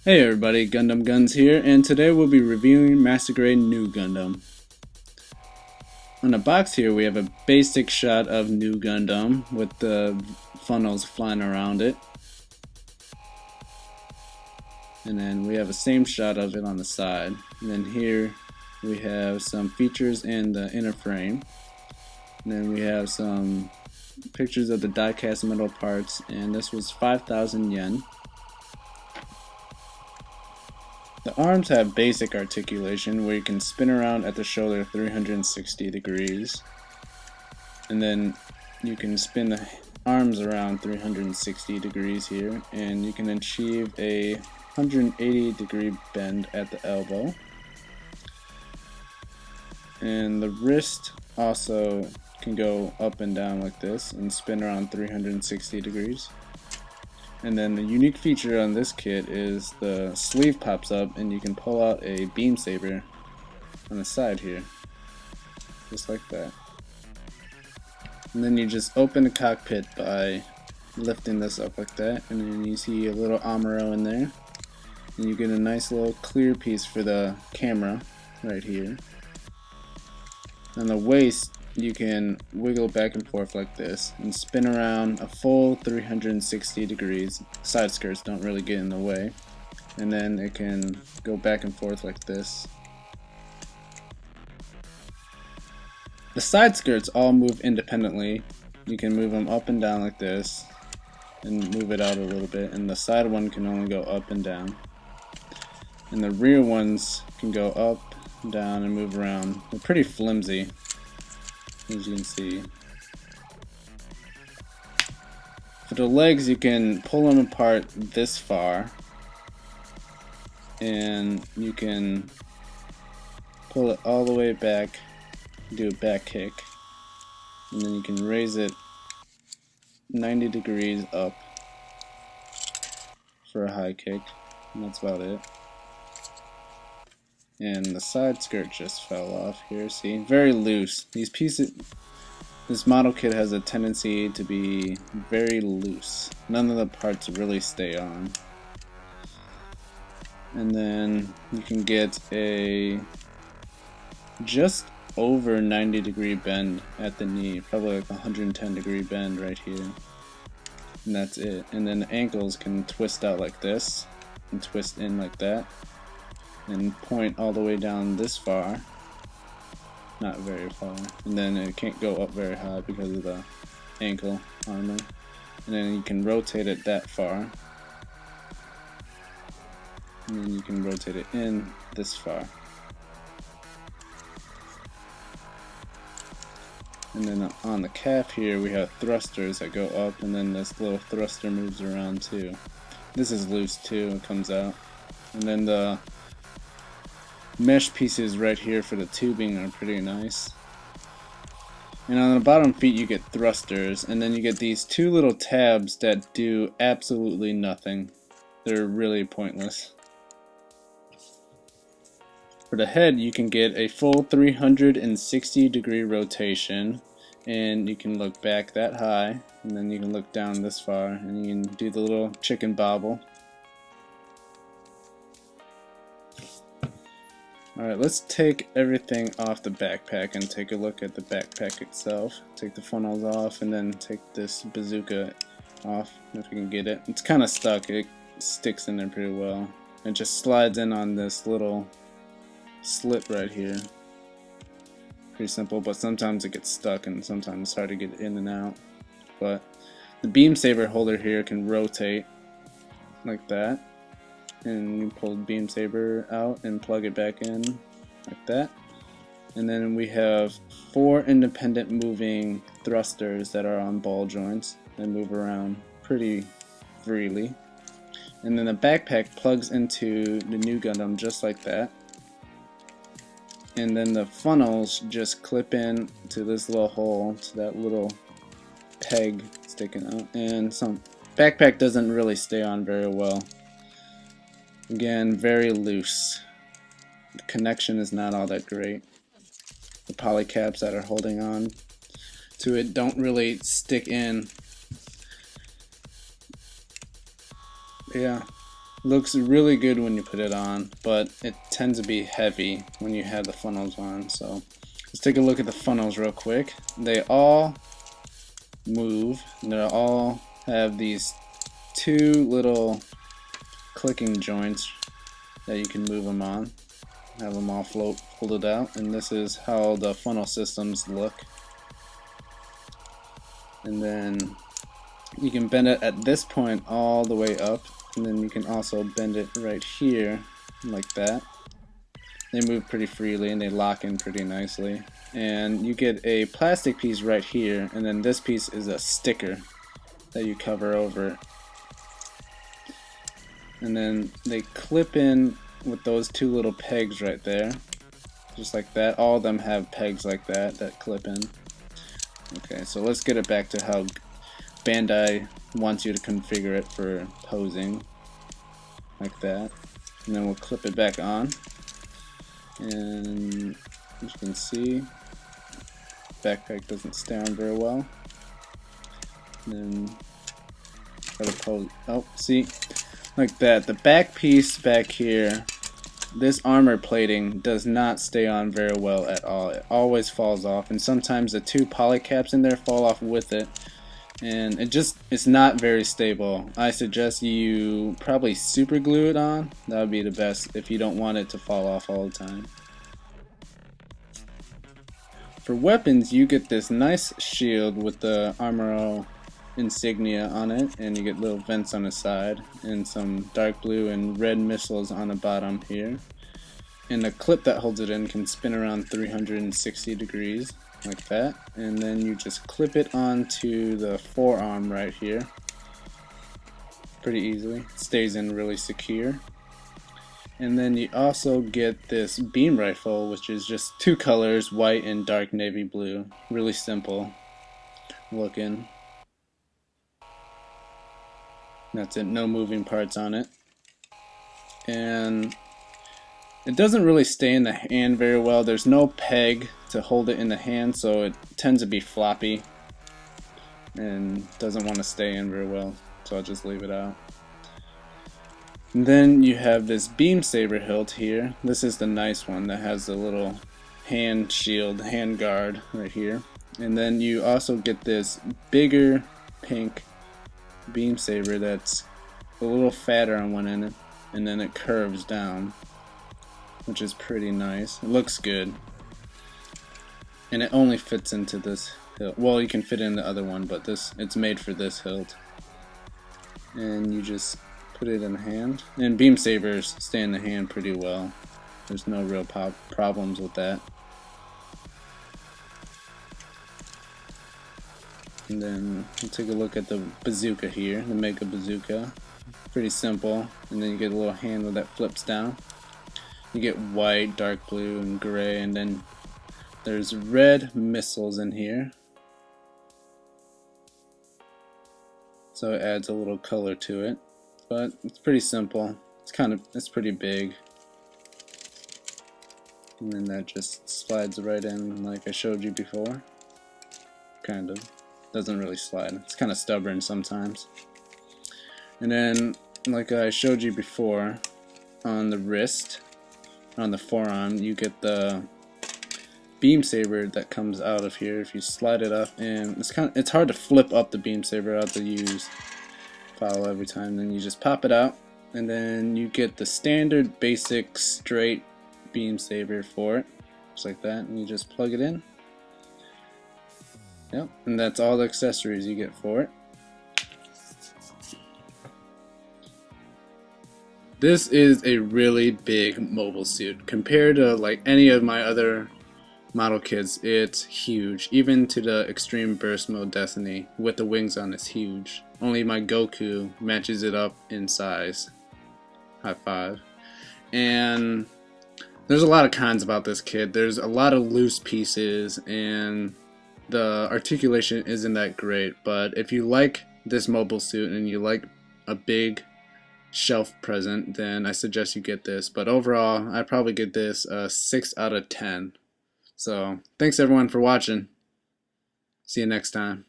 Hey everybody, GundamGuns here, and today we'll be reviewing Master Grade Nu Gundam. On the box here we have a basic shot of Nu Gundam with the funnels flying around it. And then we have the same shot of it on the side. And then here we have some features in the inner frame. And then we have some pictures of the die-cast metal parts, and this was 5,000 yen. The arms have basic articulation where you can spin around at the shoulder 360 degrees, and then you can spin the arms around 360 degrees here, and you can achieve a 180 degree bend at the elbow. And the wrist also can go up and down like this and spin around 360 degrees. And then the unique feature on this kit is the sleeve pops up and you can pull out a beam saber on the side here, just like that. And then you just open the cockpit by lifting this up like that, and then you see a little amuro in there, and you get a nice little clear piece for the camera right here. On the waist you can wiggle back and forth like this and spin around a full 360 degrees. Side skirts don't really get in the way. And then it can go back and forth like this. The side skirts all move independently. You can move them up and down like this and move it out a little bit, and the side one can only go up and down. And the rear ones can go up, down, and move around. They're pretty flimsy, as you can see. For the legs, you can pull them apart this far, and you can pull it all the way back, do a back kick, and then you can raise it 90 degrees up for a high kick, and that's about it. And the side skirt just fell off here, see? Very loose. These pieces, this model kit has a tendency to be very loose. None of the parts really stay on. And then you can get a just over 90 degree bend at the knee, probably like 110 degree bend right here. And that's it. And then the ankles can twist out like this and twist in like that, and point all the way down this far, not very far, and then it can't go up very high because of the ankle armor, and then you can rotate it that far, and then you can rotate it in this far, and then on the calf here we have thrusters that go up, and then this little thruster moves around too. This is loose too, it comes out, and then the mesh pieces right here for the tubing are pretty nice. And on the bottom feet you get thrusters, and then you get these two little tabs that do absolutely nothing. They're really pointless. For the head you can get a full 360 degree rotation, and you can look back that high, and then you can look down this far, and you can do the little chicken bobble. Alright, let's take everything off the backpack and take a look at the backpack itself. Take the funnels off and then take this bazooka off if we can get it. It's kind of stuck, it sticks in there pretty well. It just slides in on this little slit right here. Pretty simple, but sometimes it gets stuck and sometimes it's hard to get in and out. But the beam saber holder here can rotate like that, and you pull the beam saber out and plug it back in like that. And then we have 4 independent moving thrusters that are on ball joints and move around pretty freely. And then the backpack plugs into the Nu Gundam just like that. And then the funnels just clip in to this little hole, to that little peg sticking out. And some backpack doesn't really stay on very well. Again, very loose. The connection is not all that great. The poly caps that are holding on to it don't really stick in. Yeah, Looks really good when you put it on, but it tends to be heavy when you have the funnels on. So let's take a look at the funnels real quick. They all move, and they all have these two little clicking joints that you can move them on. Have them all folded out, and this is how the funnel systems look. And then you can bend it at this point all the way up, and then you can also bend it right here like that. They move pretty freely and they lock in pretty nicely. And you get a plastic piece right here, and then this piece is a sticker that you cover over it. And then they clip in with those two little pegs right there, just like that. All of them have pegs like that that clip in. Okay, so let's get it back to how Bandai wants you to configure it for posing, like that. And then we'll clip it back on, and as you can see, backpack doesn't stay on very well. And then gotta pose. Oh, see, like that. The back piece back here, this armor plating does not stay on very well at all. It always falls off, and sometimes the two poly caps in there fall off with it, and it's not very stable. I suggest you probably super glue it on. That would be the best if you don't want it to fall off all the time. For weapons, you get this nice shield with the Armoro insignia on it, and you get little vents on the side, and some dark blue and red missiles on the bottom here. And the clip that holds it in can spin around 360 degrees like that, and then you just clip it onto the forearm right here pretty easily. It stays in really secure. And then you also get this beam rifle, which is just two colors, white and dark navy blue. Really simple looking. That's it, no moving parts on it. And it doesn't really stay in the hand very well. There's no peg to hold it in the hand, so it tends to be floppy and doesn't want to stay in very well, so I'll just leave it out. And then you have this beam saber hilt here. This is the nice one that has the little hand shield, hand guard right here. And then you also get this bigger pink beam saber that's a little fatter on one end, and then it curves down, which is pretty nice. It looks good, and it only fits into this hilt. Well, you can fit in the other one, but it's made for this hilt. And you just put it in the hand, and beam sabers stay in the hand pretty well. There's no real problems with that. And then we'll take a look at the bazooka here, the Mega Bazooka. Pretty simple. And then you get a little handle that flips down. You get white, dark blue, and gray, and then there's red missiles in here. So it adds a little color to it. But it's pretty simple. It's pretty big. And then that just slides right in like I showed you before. Kind of. Doesn't really slide. It's kind of stubborn sometimes. And then, like I showed you before, on the wrist, on the forearm, you get the beam saber that comes out of here. If you slide it up, and it's hard to flip up the beam saber out to use file every time. Then you just pop it out, and then you get the standard basic straight beam saber for it, just like that, and you just plug it in. Yep, and that's all the accessories you get for it. This is a really big mobile suit. Compared to like any of my other model kits, it's huge. Even to the Extreme Burst Mode Destiny with the wings on, it's huge. Only my Goku matches it up in size. High five. And there's a lot of cons about this kit. There's a lot of loose pieces, and the articulation isn't that great. But if you like this mobile suit and you like a big shelf present, then I suggest you get this. But overall, I'd probably get this a 6 out of 10. So thanks everyone for watching. See you next time.